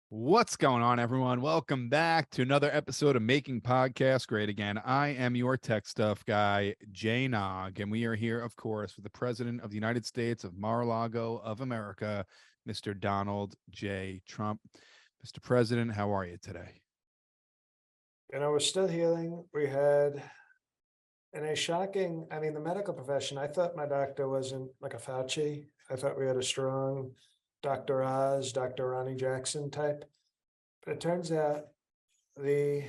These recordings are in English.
What's going on, everyone? Welcome back to another episode of Making Podcasts Great Again. I am your tech stuff guy, Jay Nog, and we are here, of course, with the President of the United States of Mar-a-Lago of America, Mr. Donald J. Trump. Mr. President, how are you today? We're still healing. We had, in a shocking, the medical profession, I thought my doctor wasn't like a Fauci. I thought we had a strong Dr. Oz, Dr. Ronnie Jackson type. But it turns out the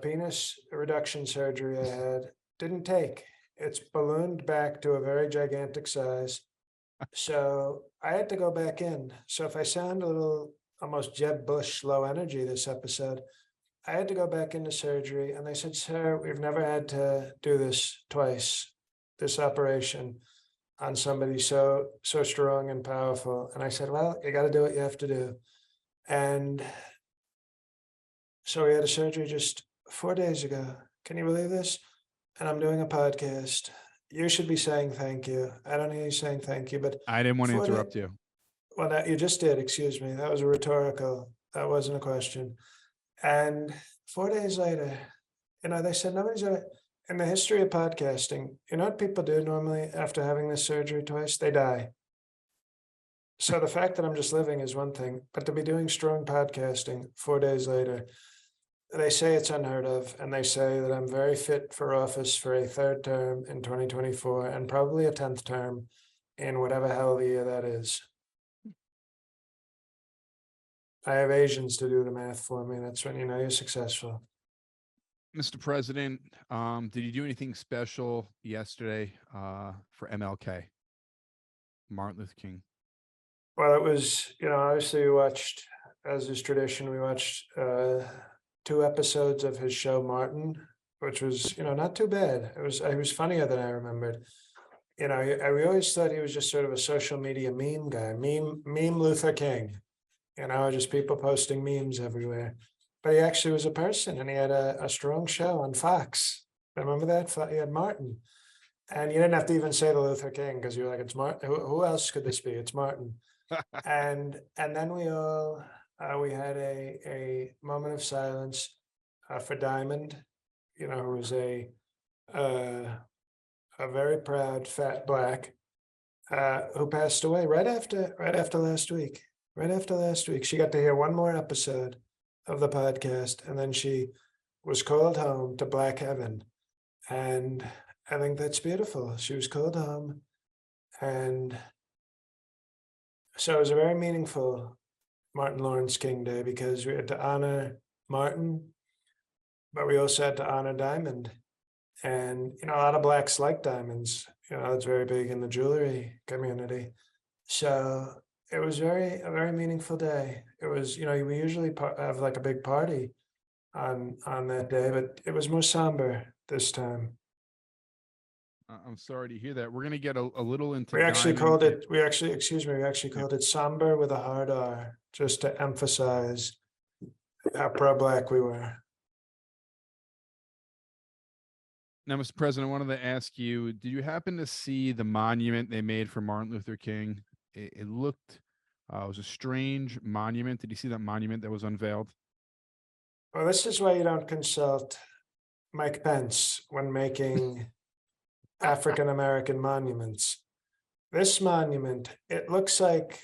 penis reduction surgery I had didn't take. It's ballooned back to a very gigantic size. So I had to go back in. So if I sound a little almost Jeb Bush low energy this episode, I had to go back into surgery. And they said, sir, we've never had to do this twice, this operation on somebody so strong and powerful. And I said, well, you got to do what you have to do. And so we had a surgery just 4 days ago. Can you believe this? And I'm doing a podcast. You should be saying thank you. I don't hear you saying thank you, but I didn't want to interrupt you. Well, that you just did, excuse me. That was a rhetorical, that wasn't a question. And 4 days later, they said nobody's ever, in the history of podcasting, you know what people do normally after having this surgery twice? They die. So the fact that I'm just living is one thing, but to be doing strong podcasting 4 days later, they say it's unheard of. And they say that I'm very fit for office for a third term in 2024 and probably a 10th term in whatever hell the year that is. I have Asians to do the math for me. That's when you know you're successful. Mr. President, did you do anything special yesterday for MLK, Martin Luther King? Well, it was, obviously we watched, as is tradition, we watched 2 episodes of his show, Martin, which was, not too bad. It was funnier than I remembered. We always thought he was just sort of a social media meme guy, meme Luther King, just people posting memes everywhere. But he actually was a person, and he had a strong show on Fox. Remember that? He had Martin. And you didn't have to even say the Luther King because you were like, it's Martin. Who else could this be? It's Martin. and then we all, we had a moment of silence for Diamond, who was a very proud fat black who passed away right after last week. Right after last week, she got to hear one more episode of the podcast, and then she was called home to black heaven. And I think that's beautiful. She was called home. And so it was a very meaningful Martin Lawrence King Day because we had to honor Martin, but we also had to honor Diamond. And, a lot of blacks like diamonds. It's very big in the jewelry community. So it was a very meaningful day. It was, we usually have like a big party on that day, but it was more somber this time. I'm sorry to hear that. We're going to get a little into. We actually called it. We actually called it somber with a hard R, just to emphasize how pro-black we were. Now, Mr. President, I wanted to ask you: did you happen to see the monument they made for Martin Luther King? It looked, it was a strange monument. Did you see that monument that was unveiled? Well, this is why you don't consult Mike Pence when making African-American monuments. This monument, it looks like,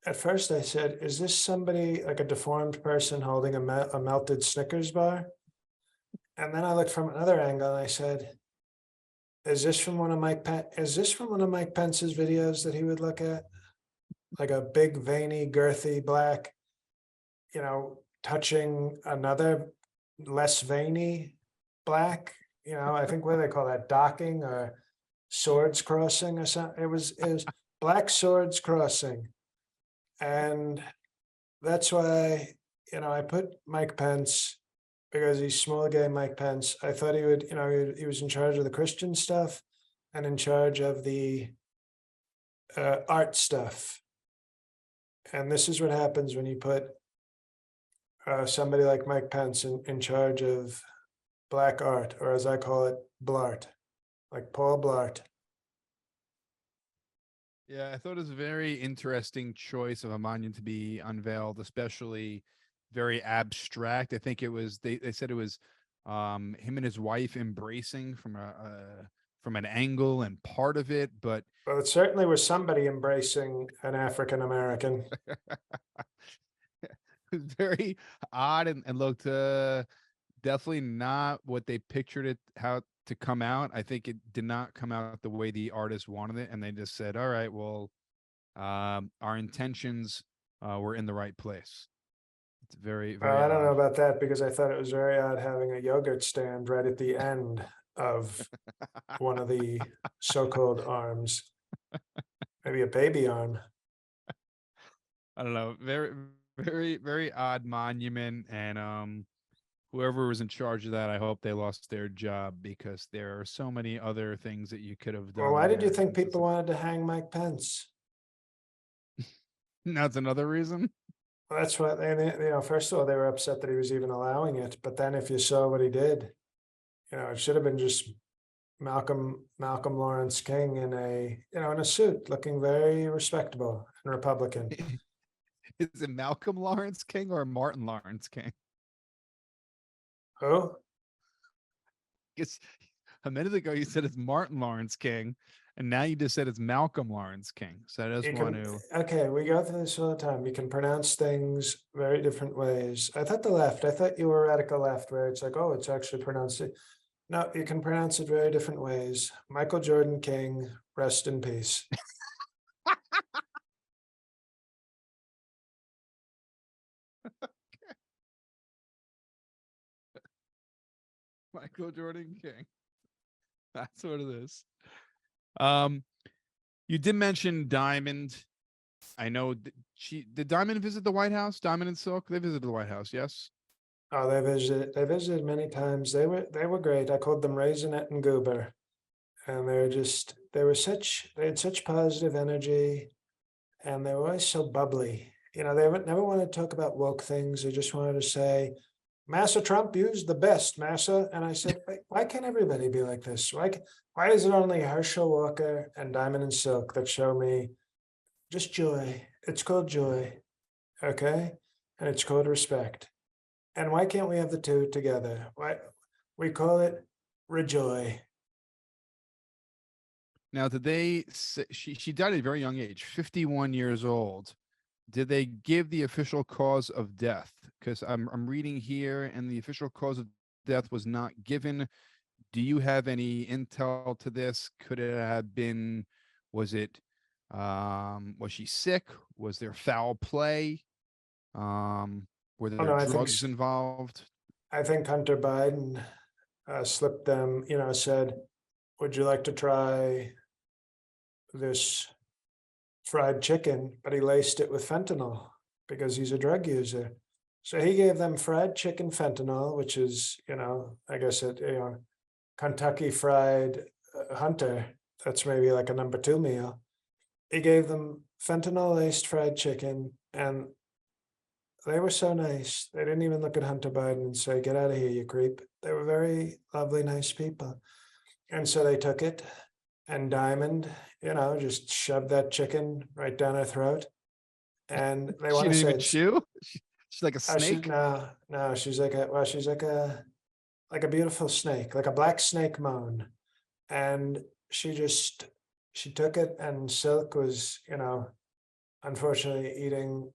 at first I said, is this somebody like a deformed person holding a melted Snickers bar? And then I looked from another angle and I said, is this from one of Mike Pence's videos that he would look at? Like a big, veiny, girthy black, touching another less veiny black, I think what do they call that, docking or swords crossing or something. It was black swords crossing. And that's why, I put Mike Pence because he's small gay Mike Pence. I thought he would, he was in charge of the Christian stuff and in charge of the art stuff. And this is what happens when you put somebody like Mike Pence in charge of black art, or as I call it, Blart, like Paul Blart. Yeah, I thought it was a very interesting choice of a monument to be unveiled, especially very abstract. I think it was they said it was him and his wife embracing from an angle and part of it, but Well, it certainly was somebody embracing an African American. it was very odd and looked definitely not what they pictured it how to come out. I think it did not come out the way the artist wanted it, and they just said, "All right, well, our intentions were in the right place." It's very, Well, very I don't know odd. about that because I thought it was very odd having a yogurt stand right at the end of one of the so-called arms, maybe a baby arm. I don't know. Very, very, very odd monument, and whoever was in charge of that, I hope they lost their job because there are so many other things that you could have Well, done why did you there. think people wanted to hang Mike Pence? That's another reason. Well, that's what first of all, they were upset that he was even allowing it. But then if you saw what he did, it should have been just Malcolm Lawrence King in a suit, looking very respectable and Republican. Is it Malcolm Lawrence King or Martin Lawrence King? Who? Guess a minute ago you said it's Martin Lawrence King, and now you just said it's Malcolm Lawrence King. So I just You want can, to. okay, we go through this all the time. You can pronounce things very different ways. I thought you were radical left, where it's like, oh, it's actually pronounced it. No, you can pronounce it very different ways. Michael Jordan King, rest in peace. Michael Jordan King. That's what it is. Um, you did mention Diamond. I know she did. Diamond visit the White House. Diamond and Silk. They visited the White House. Yes. Oh, they visited many times. They were great. I called them Raisinette and Goober. And they had such positive energy, and they were always so bubbly. They never wanted to talk about woke things. They just wanted to say, Massa Trump used the best, Massa. And I said, why can't everybody be like this? Why is it only Herschel Walker and Diamond and Silk that show me just joy? It's called joy, okay? And it's called respect. And why can't we have the two together? Why we call it rejoy. Now, did they? She died at a very young age, 51 years old. Did they give the official cause of death? Because I'm reading here, and the official cause of death was not given. Do you have any intel to this? Could it have been? Was it? Was she sick? Was there foul play? Were Oh there no, drugs involved? I think Hunter Biden slipped them, said, would you like to try this fried chicken? But he laced it with fentanyl because he's a drug user. So he gave them fried chicken fentanyl, which is, I guess Kentucky Fried Hunter. That's maybe like a number two meal. He gave them fentanyl laced fried chicken, and they were so nice. They didn't even look at Hunter Biden and say, get out of here, you creep. They were very lovely, nice people. And so they took it, and Diamond, just shoved that chicken right down her throat. And they She want to didn't say even it's, chew. She's like a she's snake. no, she's like a beautiful snake, like a black snake moan. And she took it, and Silk was, unfortunately eating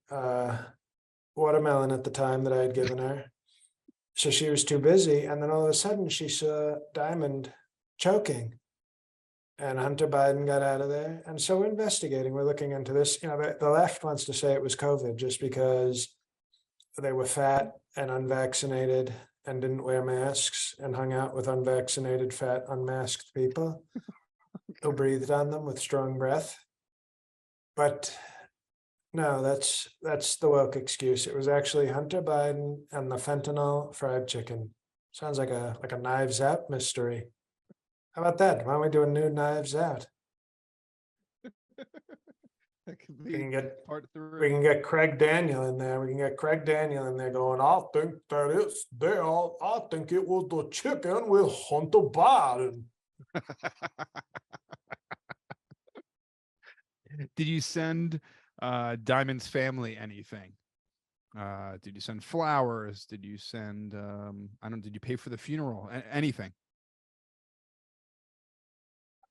watermelon at the time that I had given her. So she was too busy. And then all of a sudden she saw Diamond choking, and Hunter Biden got out of there. And so we're investigating. We're looking into this. The left wants to say it was COVID just because they were fat and unvaccinated and didn't wear masks and hung out with unvaccinated, fat, unmasked people who breathed on them with strong breath. But no, that's the woke excuse. It was actually Hunter Biden and the fentanyl fried chicken. Sounds like a Knives Out mystery. How about that? Why don't we do a new Knives Out? That could We be can get part we 3. can get Craig Daniel in there. We can get Craig Daniel in there going, I think that is there. I think it was the chicken with Hunter Biden. Did you send Diamond's family anything? Did you send flowers? Did you send I don't did you pay for the funeral? Anything?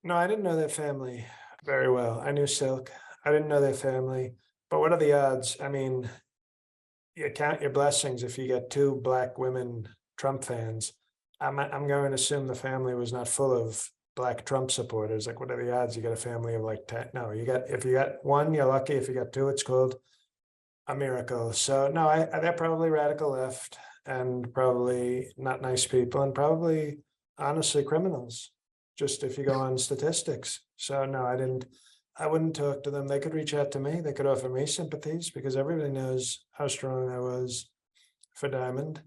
No, I didn't know their family very well. I knew Silk. I didn't know their family. But what are the odds? I mean, you count your blessings if you get two black women Trump fans. I'm going to assume the family was not full of black Trump supporters. Like, what are the odds? You got a family of like 10? No, you got, if you got one, you're lucky. If you got two, it's called a miracle. So no, they're probably radical left and probably not nice people and probably honestly criminals. Just if you go on statistics. So no, I wouldn't talk to them. They could reach out to me. They could offer me sympathies because everybody knows how strong I was for Diamond.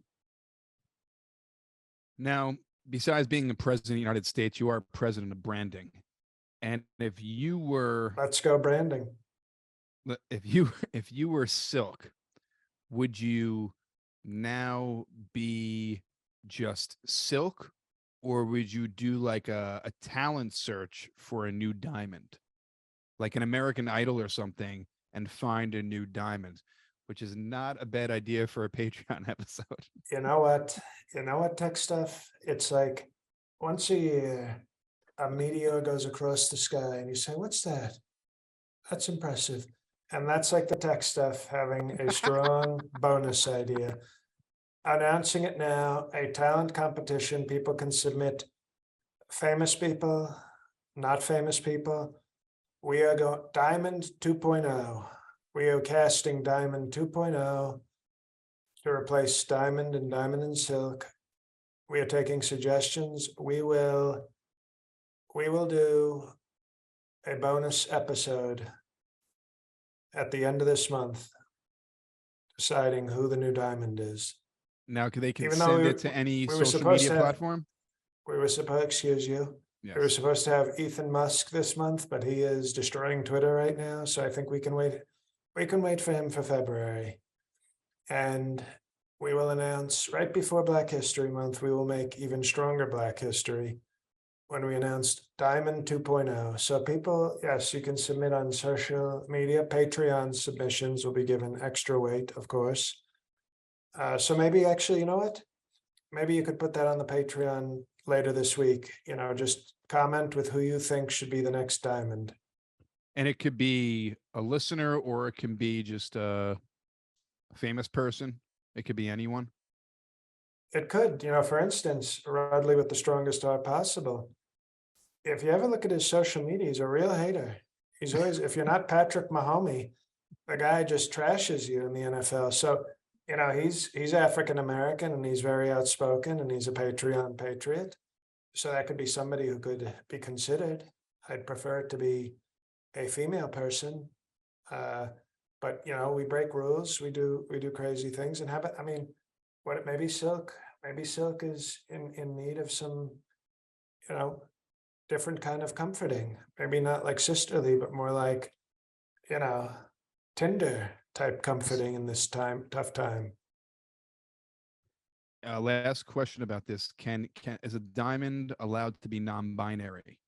Now, besides being the president of the United States, you are president of branding. And if you were Let's go branding. if you were Silk, would you now be just Silk, or would you do like a talent search for a new diamond, like an American Idol or something, and find a new diamond, which is not a bad idea for a Patreon episode. You know what? You know what, tech stuff? It's like once a year, a meteor goes across the sky and you say, what's that? That's impressive. And that's like the tech stuff having a strong bonus idea. Announcing it now, a talent competition. People can submit famous people, not famous people. We are going Diamond 2.0. We are casting Diamond 2.0 to replace Diamond and Silk. We are taking suggestions. We will do a bonus episode at the end of this month, deciding who the new Diamond is. Now, they can Even though send it to any we were social supposed media to have, platform. we were supposed, excuse you, we were Yes. supposed to have Ethan Musk this month, but he is destroying Twitter right now. So I think we can wait. We can wait for him for February. And we will announce right before Black History Month, we will make even stronger Black History when we announced Diamond 2.0. So people, yes, you can submit on social media. Patreon submissions will be given extra weight, of course. So maybe actually, you know what? Maybe you could put that on the Patreon later this week. You know, just comment with who you think should be the next Diamond. And it could be a listener, or it can be just a famous person. It could be anyone. It could, you know, for instance, Rodley with the strongest heart possible. If you ever look at his social media, he's a real hater. He's always, if you're not Patrick Mahomes, the guy just trashes you in the NFL. So, you know, he's African American and he's very outspoken and he's a Patreon patriot. So that could be somebody who could be considered. I'd prefer it to be a female person. But you know, we break rules, we do crazy things. And I mean, what maybe Silk is in need of some, you know, different kind of comforting. Maybe not like sisterly, but more like, you know, Tinder type comforting in this tough time. Last question about this: Can is a diamond allowed to be non-binary?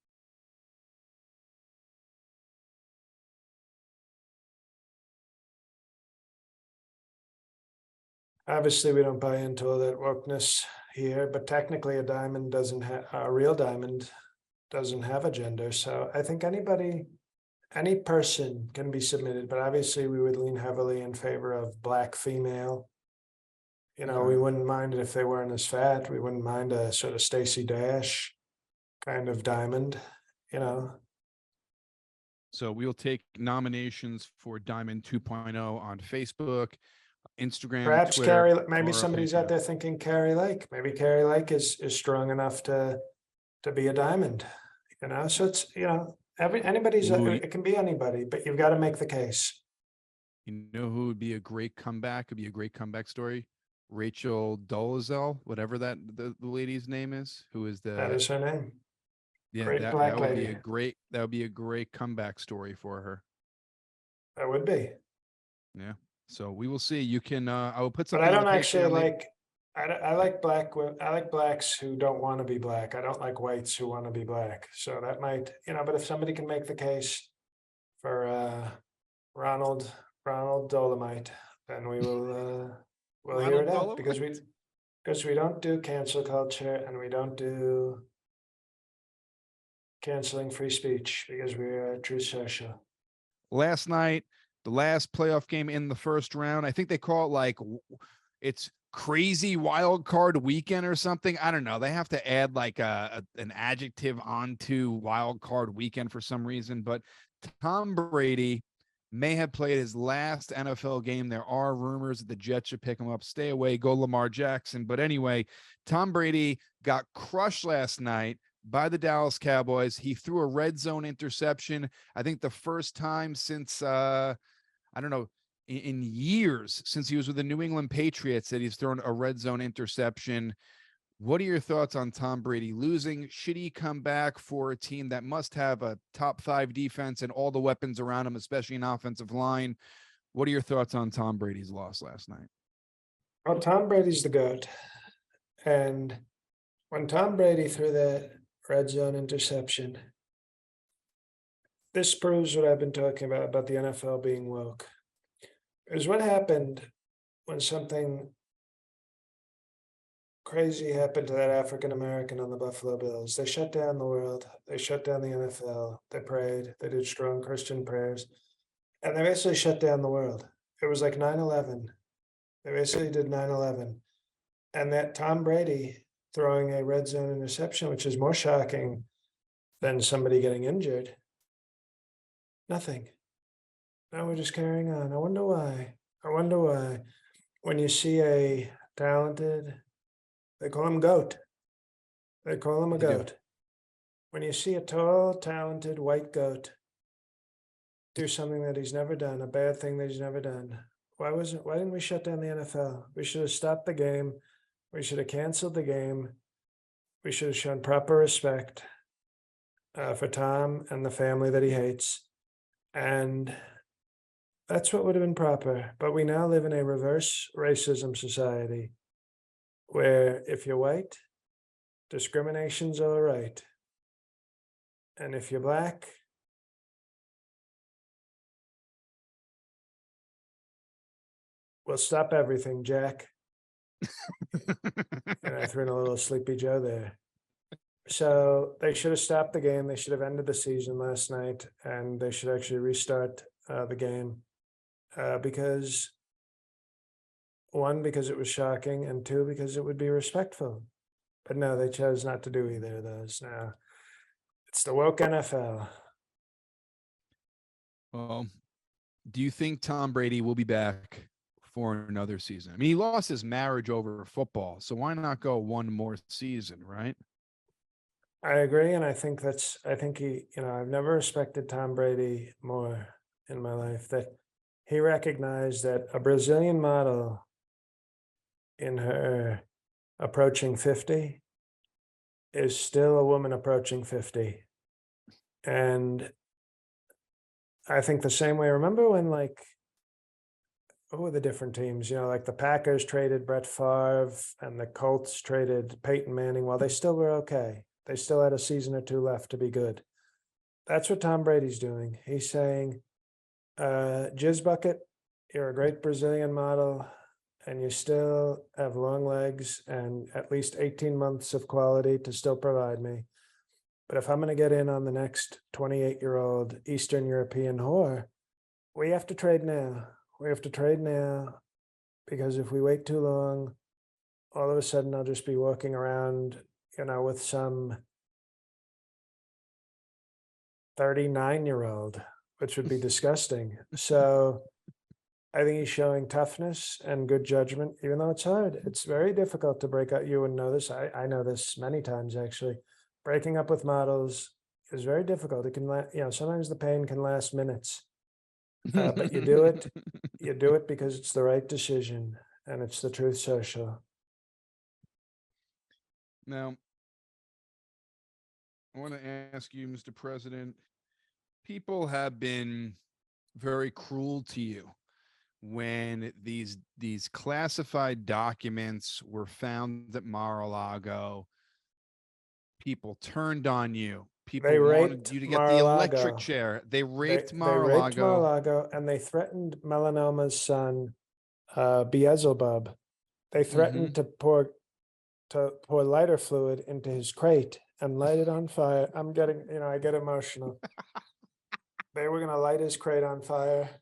Obviously, we don't buy into all that wokeness here, but technically, a diamond doesn't have a real diamond doesn't have a gender. So I think any person can be submitted, but obviously we would lean heavily in favor of black female. You know, we wouldn't mind it if they weren't as fat. We wouldn't mind a sort of Stacey Dash kind of diamond, you know. So we'll take nominations for Diamond 2.0 on Facebook, Instagram, Perhaps Twitter, maybe or somebody's out Patreon. there thinking Carrie Lake. Maybe Carrie Lake is strong enough to be a diamond, you know. So it's, you know, it can be anybody, but you've got to make the case. You know who would be a great comeback? Would be a great comeback story. Rachel Dolezal, whatever the lady's name is, who is That is her name. yeah, Great black that would lady. be a great comeback story for her. That would be. Yeah. So we will see. You can I will put But something I on don't the actually Patreon later. like. I like black. I like blacks who don't want to be black. I don't like whites who want to be black. So that might, you know. But if somebody can make the case for Ronald Dolomite, then we will we'll hear Ronald it out Dolomite? because we don't do cancel culture and we don't do canceling free speech because we are true social. Last night, the last playoff game in the first round, I think they call it like it's crazy wild card weekend or something. I don't know. They have to add like an adjective onto wild card weekend for some reason. But Tom Brady may have played his last NFL game. There are rumors that the Jets should pick him up. Stay away, go Lamar Jackson. But anyway, Tom Brady got crushed last night by the Dallas Cowboys. He threw a red zone interception. I think the first time since I don't know, in years since he was with the New England Patriots that he's thrown a red zone interception. What are your thoughts on Tom Brady losing? Should he come back for a team that must have a top 5 defense and all the weapons around him, especially an offensive line? What are your thoughts on Tom Brady's loss last night? Well, Tom Brady's the GOAT. And when Tom Brady threw that red zone interception, this proves what I've been talking about the NFL being woke. Is what happened when something crazy happened to that African American on the Buffalo Bills. They shut down the world. They shut down the NFL. They prayed. They did strong Christian prayers. And they basically shut down the world. It was like 9/11. They basically did 9/11. And that Tom Brady throwing a red zone interception, which is more shocking than somebody getting injured. Nothing. Now we're just carrying on. I wonder why. When you see a talented, they call him GOAT. They call him a GOAT. When you see a tall, talented white GOAT do something that he's never done, a bad thing that he's never done, why didn't we shut down the NFL? We should have stopped the game. We should have canceled the game. We should have shown proper respect for Tom and the family that he hates. And that's what would have been proper. But we now live in a reverse racism society where if you're white, discrimination's all right. And if you're black, we'll stop everything, Jack. And I threw in a little Sleepy Joe there. So they should have stopped the game. They should have ended the season last night, and they should actually restart the game because one, because it was shocking, and two, because it would be respectful. But no, they chose not to do either of those. Now, it's the woke NFL. Well, do you think Tom Brady will be back for another season? I mean, he lost his marriage over football, so why not go one more season, right? I agree, and I think he, I've never respected Tom Brady more in my life, that he recognized that a Brazilian model in her approaching 50 is still a woman approaching 50. And I think the same way, remember when what were the different teams? Like the Packers traded Brett Favre and the Colts traded Peyton Manning. Well, they still were okay. They still had a season or two left to be good. That's what Tom Brady's doing. He's saying, Jizz Bucket, you're a great Brazilian model, and you still have long legs and at least 18 months of quality to still provide me. But if I'm going to get in on the next 28-year-old Eastern European whore, we have to trade now. We have to trade now, because if we wait too long, all of a sudden I'll just be walking around, with some 39-year-old, which would be disgusting. So I think he's showing toughness and good judgment, even though it's hard. It's very difficult to break up. You wouldn't know this. I know this many times, actually. Breaking up with models is very difficult. It can, sometimes the pain can last minutes. But you do it. You do it because it's the right decision, and it's the truth social. Now, I want to ask you, Mr. President, people have been very cruel to you when these classified documents were found at Mar-a-Lago. People turned on you. people They wanted raped you to get the electric Mar-a-Lago. chair. They They raped they raped Mar-a-Lago. Mar-a-Lago and they threatened Melanoma's son, Beelzebub. They Hmm. threatened to pour lighter fluid into his crate and light it on fire. I'm getting, I get emotional. They were gonna light his crate on fire.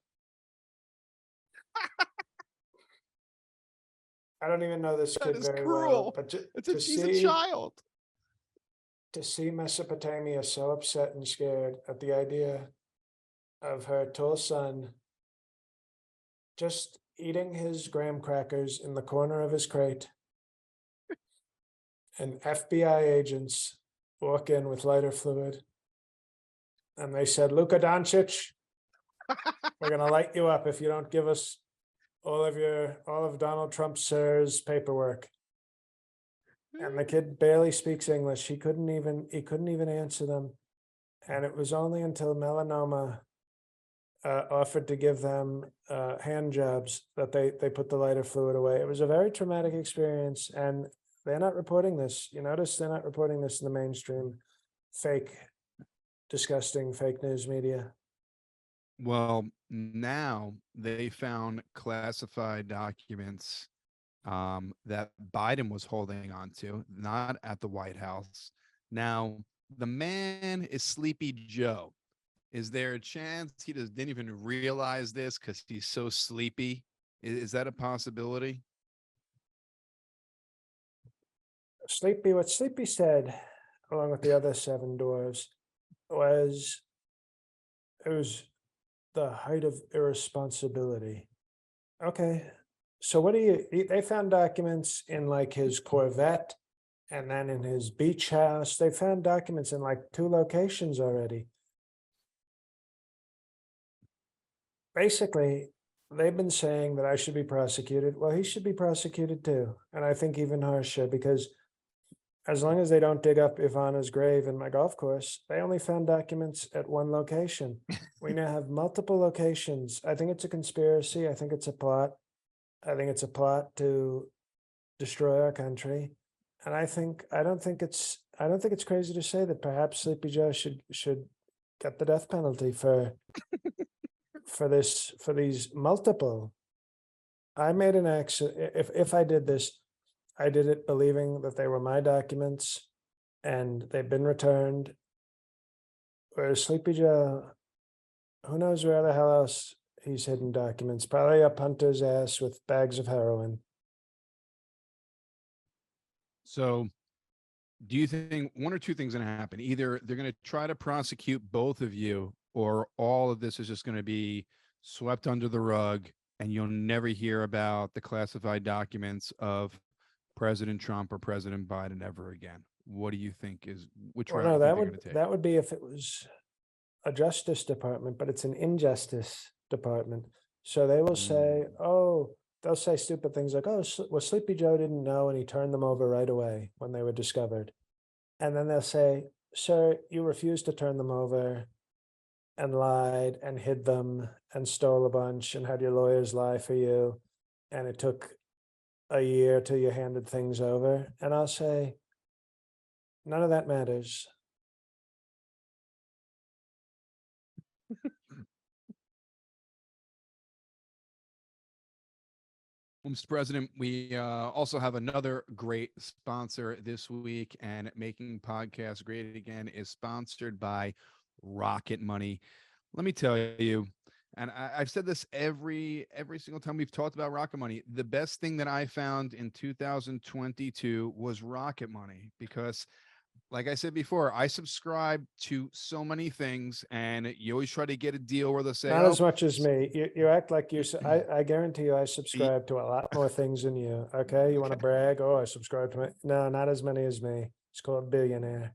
I don't even know this That kid is very well, cruel. but She's a child. to see Mesopotamia so upset and scared at the idea of her tall son just eating his graham crackers in the corner of his crate, and FBI agents walk in with lighter fluid, and they said, Luka Doncic, we're gonna light you up if you don't give us all of Donald Trump sir's paperwork. And the kid barely speaks English. He couldn't even answer them. And it was only until Melanoma offered to give them hand jobs that they put the lighter fluid away. It was a very traumatic experience, and they're not reporting this. You notice they're not reporting this in the mainstream fake, disgusting fake news media. Well, now they found classified documents that Biden was holding on to, not at the White House. Now, the man is Sleepy Joe. Is there a chance he just didn't even realize this because he's so sleepy? Is that a possibility? What Sleepy said, along with the other seven dwarves, was it was the height of irresponsibility. Okay. So they found documents in like his Corvette and then in his beach house. They found documents in like two locations already. Basically, they've been saying that I should be prosecuted. Well, he should be prosecuted too. And I think even harsher, because as long as they don't dig up Ivana's grave in my golf course, they only found documents at one location. We now have multiple locations. I think it's a conspiracy. I think it's a plot. I think it's a plot to destroy our country. And I don't think it's crazy to say that perhaps Sleepy Joe should get the death penalty for these multiple. I made an accident. If I did this, I did it believing that they were my documents and they've been returned. Whereas Sleepy Joe, who knows where the hell else he's hidden documents? Probably up Hunter's ass with bags of heroin. So, do you think one or two things going to happen? Either they're going to try to prosecute both of you, or all of this is just going to be swept under the rug and you'll never hear about the classified documents of President Trump or President Biden ever again? What do you think which Well, route no, you think they're going to take? that would be if it was a justice department, but it's an injustice department. So they will say, Mm. oh, they'll say stupid things like, oh, well, Sleepy Joe didn't know and he turned them over right away when they were discovered. And then they'll say, sir, you refused to turn them over and lied and hid them and stole a bunch and had your lawyers lie for you. And it took a year till you handed things over. And I'll say, none of that matters. Well, Mr. President, we also have another great sponsor this week, and Making Podcasts Great Again is sponsored by Rocket Money. Let me tell you, and I've said this every single time we've talked about Rocket Money. The best thing that I found in 2022 was Rocket Money, because like I said before, I subscribe to so many things, and you always try to get a deal where they'll say, Not "Oh, as much as me. You act like I guarantee you I y- subscribe to a lot more things than you. Okay. You want to okay." brag? Oh, I subscribe to it. No, not as many as me. It's called billionaire.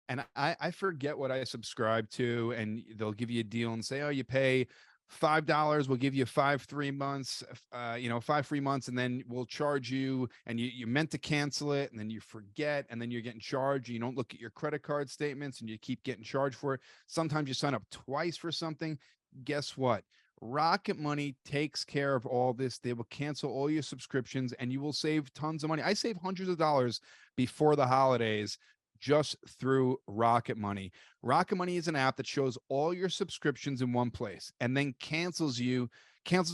And I forget what I subscribe to, and they'll give you a deal and say, "Oh, you pay $5, we'll give you 5 free months, 5 free months, and then we'll charge you." And you meant to cancel it, and then you forget, and then you're getting charged. You don't look at your credit card statements, and you keep getting charged for it. Sometimes you sign up twice for something. Guess what? Rocket Money takes care of all this. They will cancel all your subscriptions, and you will save tons of money. I save hundreds of dollars before the holidays just through Rocket Money. Rocket Money is an app that shows all your subscriptions in one place and then cancels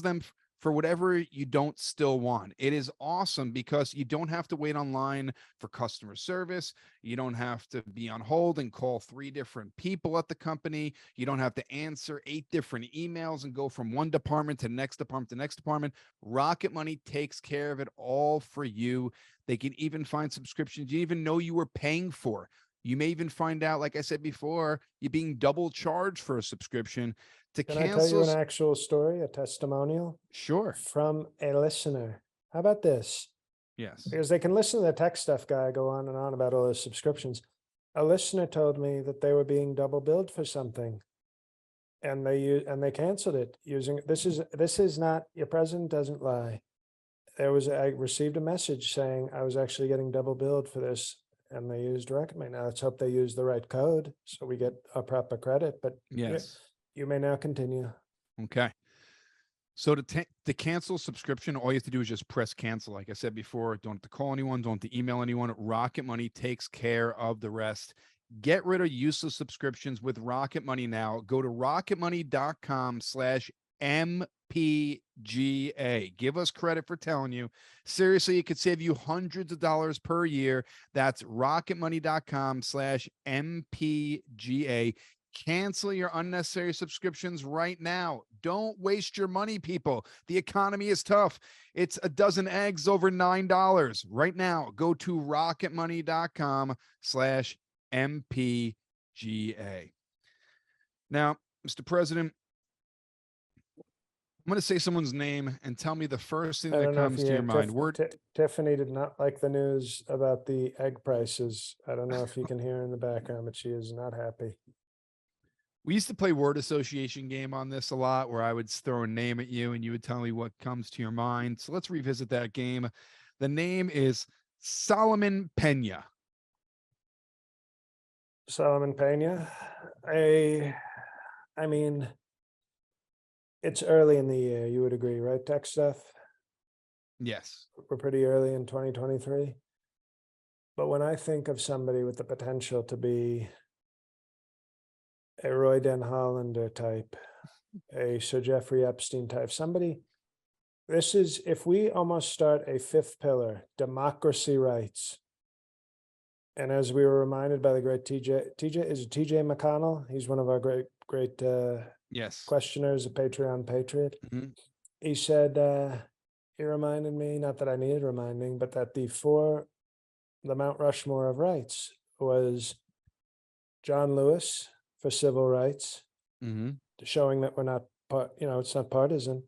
them for whatever you don't still want. It is awesome because you don't have to wait online for customer service. You don't have to be on hold and call 3 different people at the company. You don't have to answer 8 different emails and go from one department to next department to next department. Rocket Money takes care of it all for you. They can even find subscriptions you even know you were paying for. You may even find out, like I said before, you're being double charged for a subscription. To Can I tell you an cancel, actual story, a testimonial sure. from a listener? How about this? Yes. Because they can listen to the tech stuff guy go on and on about all his subscriptions. A listener told me that they were being double billed for something, and they canceled it using this is not, your president doesn't lie. I received a message saying I was actually getting double billed for this, and they used Rocket Money. Now let's hope they use the right code so we get a proper credit. But Yes. you may now continue. Okay. So to cancel subscription, all you have to do is just press cancel. Like I said before, don't have to call anyone, don't have to email anyone. Rocket Money takes care of the rest. Get rid of useless subscriptions with Rocket Money now. Go to rocketmoney.com/MPGA. Give us credit for telling you. Seriously, it could save you hundreds of dollars per year. That's rocketmoney.com/MPGA. Cancel your unnecessary subscriptions right now. Don't waste your money, people. The economy is tough. It's a dozen eggs over $9 right now. Go to rocketmoney.com/MPGA. Now, Mr. President, I'm going to say someone's name and tell me the first thing I that don't know if comes to your mind. Tiffany did not like the news about the egg prices. I don't know if you can hear in the background, but she is not happy. We used to play word association game on this a lot where I would throw a name at you and you would tell me what comes to your mind. So let's revisit that game. The name is Solomon Pena. Solomon Pena. I mean, it's early in the year. You would agree, right? Tech stuff. Yes. We're pretty early in 2023. But when I think of somebody with the potential to be a Roy Den Hollander type, a Sir Jeffrey Epstein type, somebody, this is, if we almost start a 5th pillar, democracy rights. And as we were reminded by the great TJ McConnell, he's one of our great Yes. questioners, a Patreon patriot. Mm-hmm. He said, he reminded me, not that I needed reminding, but that the Mount Rushmore of rights was John Lewis for civil rights, Mm-hmm. showing that we're not it's not partisan.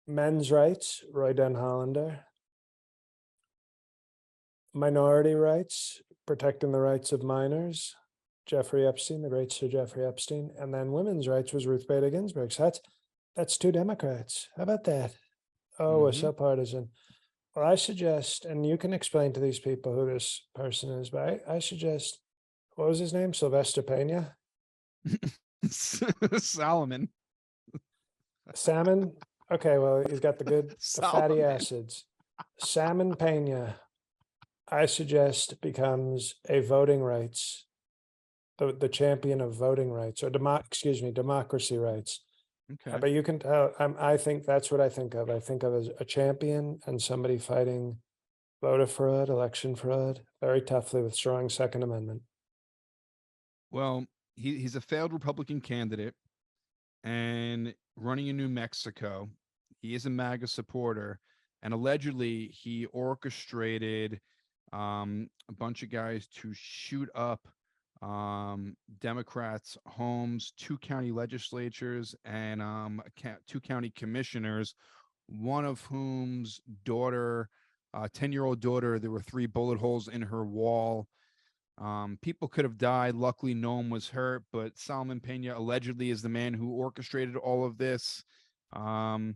Men's rights, Roy Den Hollander. Minority rights, protecting the rights of minors, Jeffrey Epstein, the great Sir Jeffrey Epstein. And then women's rights was Ruth Bader Ginsburg. So that's 2 Democrats. How about that? Oh, we're so partisan. Well, I suggest, and you can explain to these people who this person is, but I suggest, what was his name? Sylvester Pena? Solomon. Salmon? Okay, well, he's got the fatty acids. Salmon Pena, I suggest, becomes a voting rights, the champion of voting rights, or democracy rights. Okay. But you can tell, I think that's what I think of. I think of as a champion and somebody fighting voter fraud, election fraud, very toughly with strong Second Amendment. Well, he's a failed Republican candidate and running in New Mexico. He is a MAGA supporter, and allegedly he orchestrated a bunch of guys to shoot up Democrats' homes, 2 county legislatures, and 2 county commissioners, one of whom's daughter, 10-year-old daughter, there were 3 bullet holes in her wall. People could have died. Luckily, no one was hurt, but Solomon Pena allegedly is the man who orchestrated all of this. Do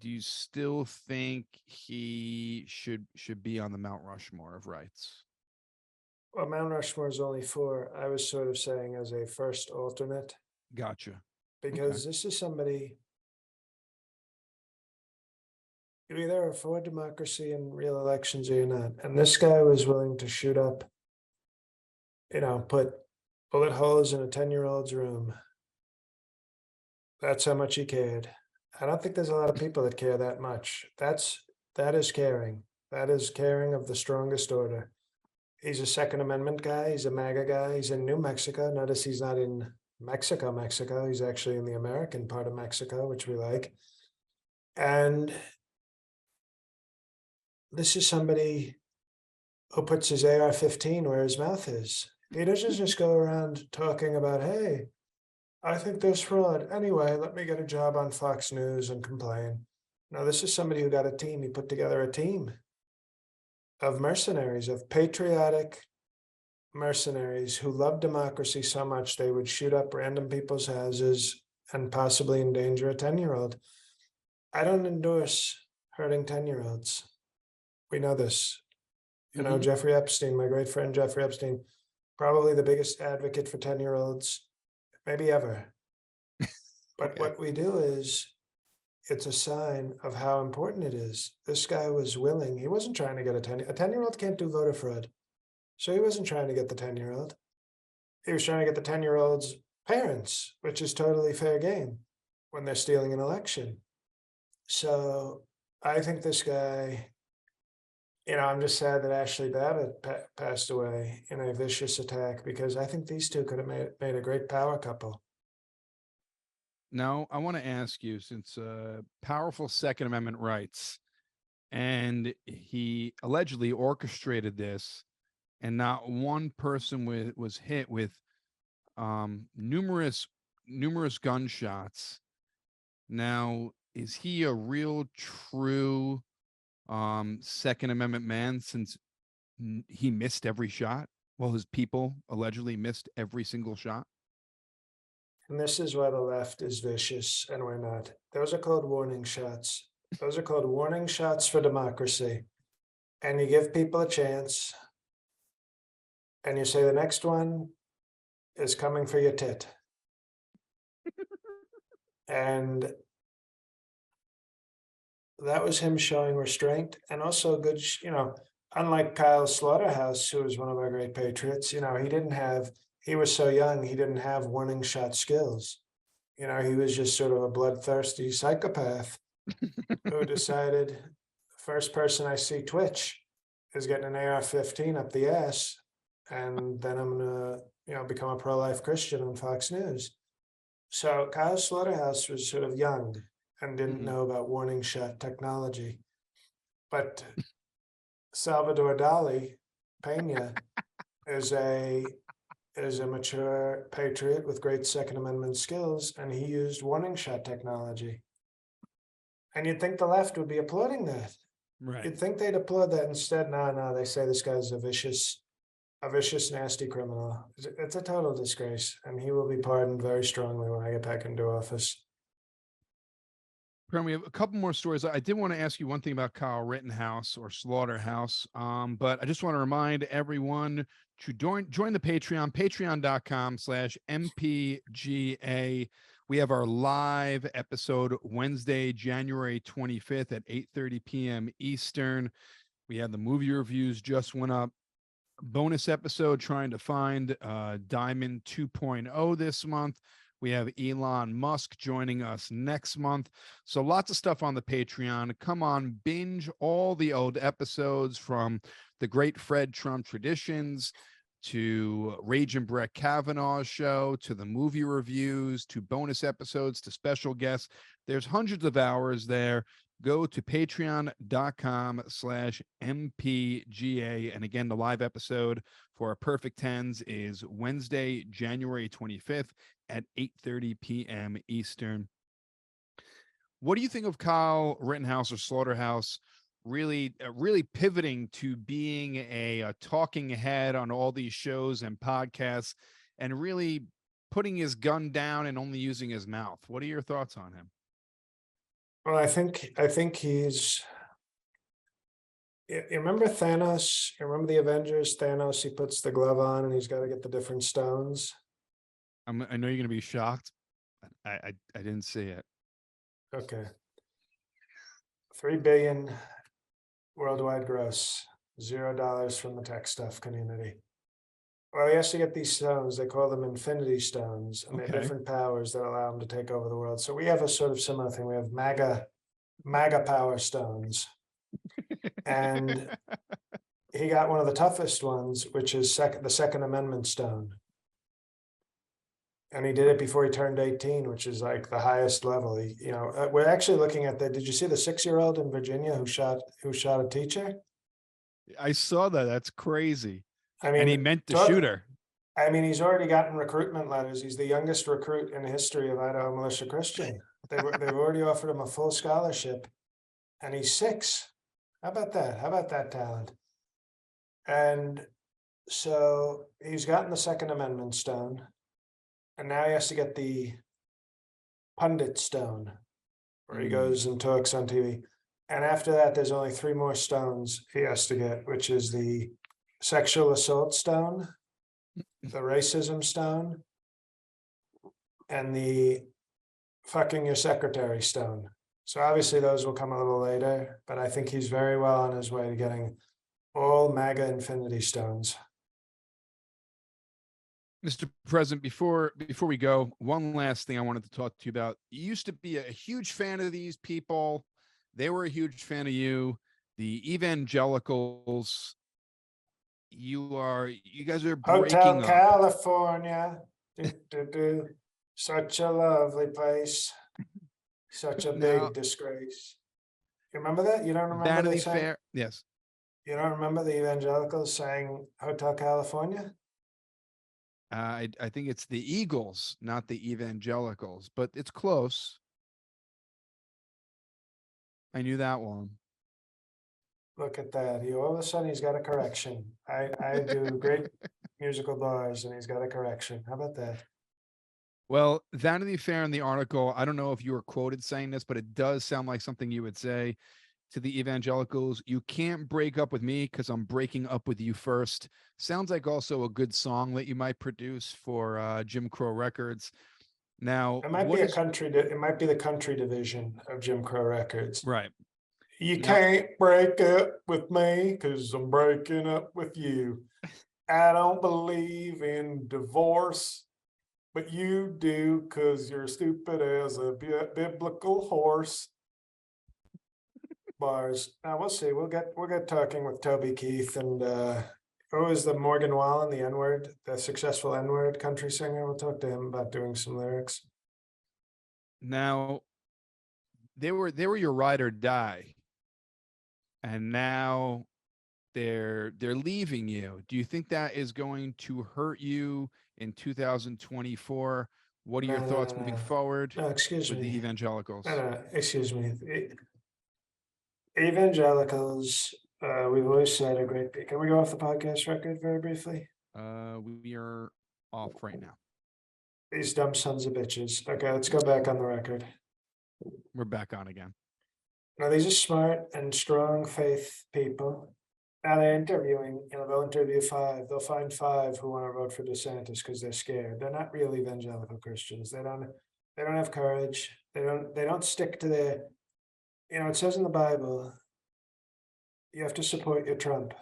you still think he should be on the Mount Rushmore of rights? Well, Mount Rushmore is only 4. I was sort of saying as a first alternate. Gotcha. Because this is somebody, you either are for democracy and real elections or you're not. And this guy was willing to shoot up put bullet holes in a 10-year-old's room. That's how much he cared. I don't think there's a lot of people that care that much. That is caring. That is caring of the strongest order. He's a Second Amendment guy. He's a MAGA guy. He's in New Mexico. Notice he's not in Mexico. He's actually in the American part of Mexico, which we like. And this is somebody who puts his AR-15 where his mouth is. He doesn't just go around talking about, hey, I think there's fraud. Anyway, let me get a job on Fox News and complain. No, this is somebody who got a team. He put together a team of mercenaries, of patriotic mercenaries who love democracy so much they would shoot up random people's houses and possibly endanger a 10-year-old. I don't endorse hurting 10-year-olds. We know this. Jeffrey Epstein, my great friend Jeffrey Epstein, probably the biggest advocate for 10-year-olds, maybe ever. But what we do is, it's a sign of how important it is. This guy was willing. He wasn't trying to get a 10-year-old can't do voter fraud. So he wasn't trying to get the 10-year-old. He was trying to get the 10-year-old's parents, which is totally fair game when they're stealing an election. So I think this guy, I'm just sad that Ashley Babbitt passed away in a vicious attack, because I think these two could have made a great power couple. Now, I want to ask you, since powerful Second Amendment rights, and he allegedly orchestrated this, and not one person was hit with numerous gunshots. Now, is he a real, true Second Amendment man, since he missed every shot? Well, his people allegedly missed every single shot. And this is why the left is vicious and we're not. Those are called warning shots. Those are called warning shots for democracy. And you give people a chance, and you say the next one is coming for your tit. And that was him showing restraint, and also good, unlike Kyle Slaughterhouse, who was one of our great patriots, he was so young, he didn't have warning shot skills. He was just sort of a bloodthirsty psychopath who decided, first person I see twitch is getting an AR-15 up the ass, and then I'm gonna, become a pro-life Christian on Fox News. So Kyle Slaughterhouse was sort of young and didn't know about warning shot technology. But Salvador Dali, Pena, is a mature patriot with great Second Amendment skills, and he used warning shot technology. And you'd think the left would be applauding that. Right. You'd think they'd applaud that. Instead, no, they say this guy's a vicious, nasty criminal. It's a total disgrace, and he will be pardoned very strongly when I get back into office. We have a couple more stories. I did want to ask you one thing about Kyle Rittenhouse, or Slaughterhouse, but I just want to remind everyone to join the Patreon, patreon.com/MPGA. We have our live episode Wednesday, January 25th at 8:30 p.m. Eastern. We had the movie reviews just went up. Bonus episode trying to find Diamond 2.0 this month. We have Elon Musk joining us next month. So lots of stuff on the Patreon. Come on, binge all the old episodes, from the great Fred Trump traditions to Raging Brett Kavanaugh's show, to the movie reviews, to bonus episodes, to special guests. There's hundreds of hours there. Go to patreon.com/MPGA. And again, the live episode for our Perfect Tens is Wednesday, January 25th at 8:30 p.m. Eastern. What do you think of Kyle Rittenhouse, or Slaughterhouse, really pivoting to being a talking head on all these shows and podcasts, and really putting his gun down and only using his mouth? What are your thoughts on him? Well, I think he's. You remember Thanos? You remember the Avengers? Thanos, he puts the glove on and he's got to get the different stones. I know you're going to be shocked. I didn't see it. Okay. 3 billion worldwide gross, $0 from the tech stuff community. Well, he has to get these stones. They call them infinity stones, and they're Okay. different powers that allow him to take over the world. So we have a sort of similar thing. We have MAGA power stones. And he got one of the toughest ones, which is the Second Amendment stone. And he did it before he turned 18, which is like the highest level. We're actually looking at did you see the 6-year-old in Virginia who shot a teacher? I saw that. That's crazy. I And he mean, meant to shoot her. I mean, he's already gotten recruitment letters. He's the youngest recruit in the history of Idaho Militia Christian. They've already offered him a full scholarship, and he's 6. How about that? How about that talent? And so he's gotten the Second Amendment stone, and now he has to get the pundit stone, where he goes and talks on TV. And after that, there's only 3 more stones he has to get, which is the sexual assault stone, the racism stone, and the fucking your secretary stone. So obviously those will come a little later, but I think he's very well on his way to getting all MAGA infinity stones. Mr. President, before we go, one last thing I wanted to talk to you about. You used to be a huge fan of these people. They were a huge fan of you. The evangelicals. You guys are breaking Hotel up. California. Such a lovely place. Such a big disgrace. You remember that? You don't remember Vanity Fair? Yes. You don't remember the evangelicals saying Hotel California? I think it's the Eagles, not the evangelicals, but it's close. I knew that one. Look at that. All of a sudden he's got a correction. I do great musical bars and he's got a correction. How about that? Well, Vanity Fair in the article, I don't know if you were quoted saying this, but it does sound like something you would say to the evangelicals. You can't break up with me because I'm breaking up with you first. Sounds like also a good song that you might produce for Jim Crow Records. Now, it might be it might be the country division of Jim Crow Records. Right. You can't break up with me because I'm breaking up with you. I don't believe in divorce, but you do because you're stupid as a biblical horse. Bars. Now we'll see. We'll get talking with Toby Keith and who is the Morgan Wallen, the N-word, the successful N-word country singer. We'll talk to him about doing some lyrics. Now, they were your ride or die, and now they're leaving you. Do you think that is going to hurt you in 2024? What are your thoughts moving forward? No, excuse with me. The evangelicals? No, excuse me. Evangelicals, we've always said a great. Can we go off the podcast record very briefly? We are off right now. These dumb sons of bitches. Okay, let's go back on the record. We're back on again. Now, these are smart and strong faith people. Now they're interviewing, they'll interview 5. They'll find 5 who want to vote for DeSantis because they're scared. They're not real evangelical Christians. They don't have courage. They don't stick to their, it says in the Bible, you have to support your Trump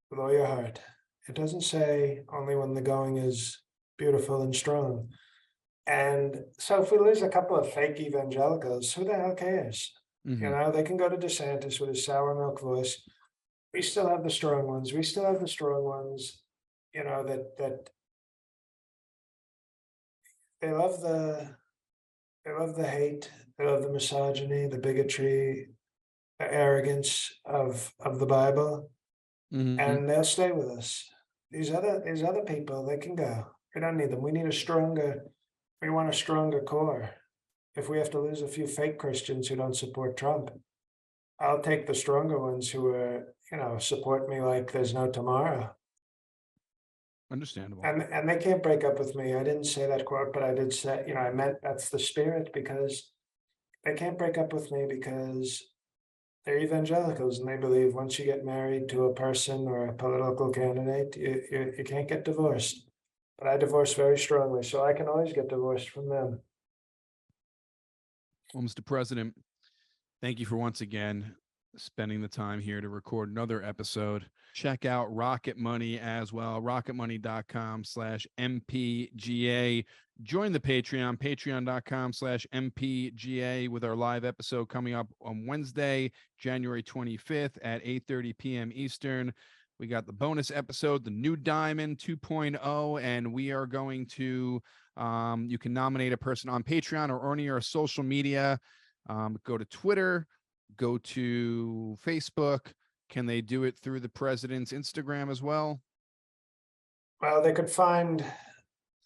with all your heart. It doesn't say only when the going is beautiful and strong. And so if we lose a couple of fake evangelicals, who the hell cares? Mm-hmm. They can go to DeSantis with his sour milk voice. We still have the strong ones. We still have the strong ones, that they love the hate, they love the misogyny, the bigotry, the arrogance of the Bible, and they'll stay with us. These other people, they can go. We don't need them. We want a stronger core. If we have to lose a few fake Christians who don't support Trump, I'll take the stronger ones who are, support me like there's no tomorrow. Understandable. And they can't break up with me. I didn't say that quote, but I did say, I meant that's the spirit, because they can't break up with me because they're evangelicals and they believe once you get married to a person or a political candidate, you can't get divorced. But I divorce very strongly, so I can always get divorced from them. Well, Mr. President, thank you for once again spending the time here to record another episode. Check out Rocket Money as well, rocketmoney.com/MPGA. Join the Patreon, patreon.com/MPGA, with our live episode coming up on Wednesday, January 25th at 8:30 p.m. Eastern. We got the bonus episode, the new Diamond 2.0, and we are going to, you can nominate a person on Patreon or on your social media. Go to Twitter, go to Facebook. Can they do it through the president's Instagram as well? Well, they can find,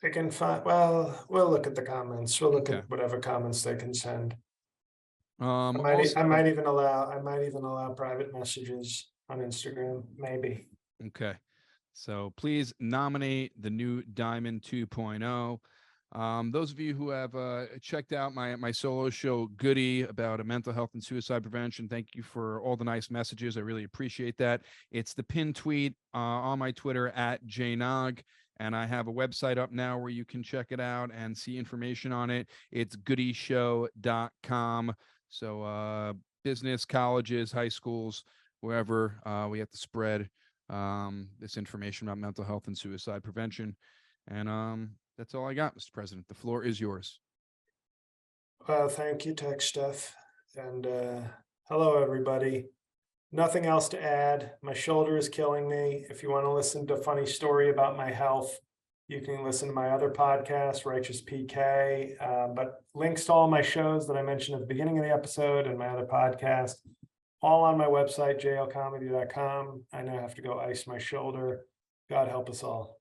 well, we'll look at the comments. We'll look Okay. at whatever comments they can send. I Also, might even allow private messages on Instagram, maybe. okay. So please nominate the new Diamond 2.0. Those of you who have checked out my solo show Goody about mental health and suicide prevention, thank you for all the nice messages. I really appreciate that. It's the pinned tweet on my Twitter at jnog, and I have a website up now where you can check it out and see information on it. It's goodyshow.com. So business, colleges, high schools, wherever, we have to spread this information about mental health and suicide prevention. And that's all I got, Mr. President. The floor is yours. Well, thank you, Tech Stuff. And hello, everybody. Nothing else to add. My shoulder is killing me. If you want to listen to a funny story about my health, you can listen to my other podcast, Righteous PK. But links to all my shows that I mentioned at the beginning of the episode and my other podcast, all on my website, jlcomedy.com. I now have to go ice my shoulder. God help us all.